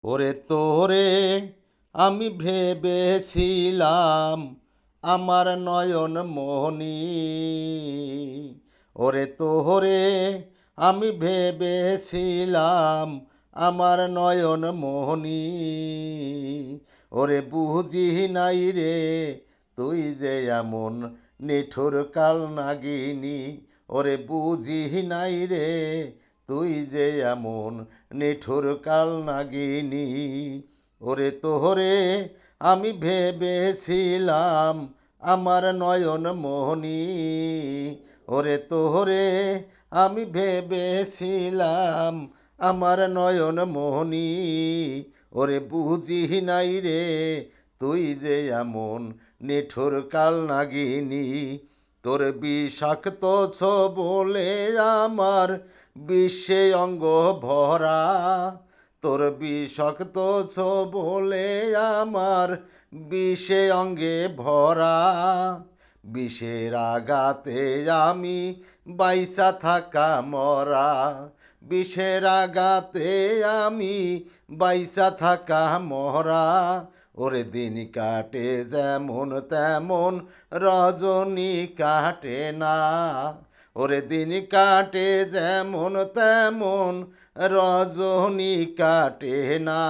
ওরে তোরে আমি ভেবেছিলাম আমার নয়ন মনি। ওরে তোরে আমি ভেবেছিলাম আমার নয়ন মনি। ওরে বুঝি নাই রে তুই যে এমন নিঠুর কাল নাগিনী। ওরে বুঝি নাই রে তুই যে এমন নিঠুর কাল নাগিনী। ওরে তোরে আমি ভেবেছিলাম আমার নয়ন মনি। ওরে তোরে আমি ভেবেছিলাম আমার নয়ন মনি। ওরে বুঝি নাই রে তুই যে এমন নিঠুর কাল নাগিনী। তোর বিষাক্ত বলে আমার বিশ্বে অঙ্গ ভরা। তোর বিষাক্ত বলে আমার বিষে অঙ্গে ভরা। বিষের আঘাতে আমি বাইসা থাকা মরা। বিষের আঘাতে আমি বাইসা থাকা মরা। ওরে দিন কাটে যেমন তেমন রজনী কাটে না। ওরে দিন কাটে যেমন তেমন রজনী কাটে না।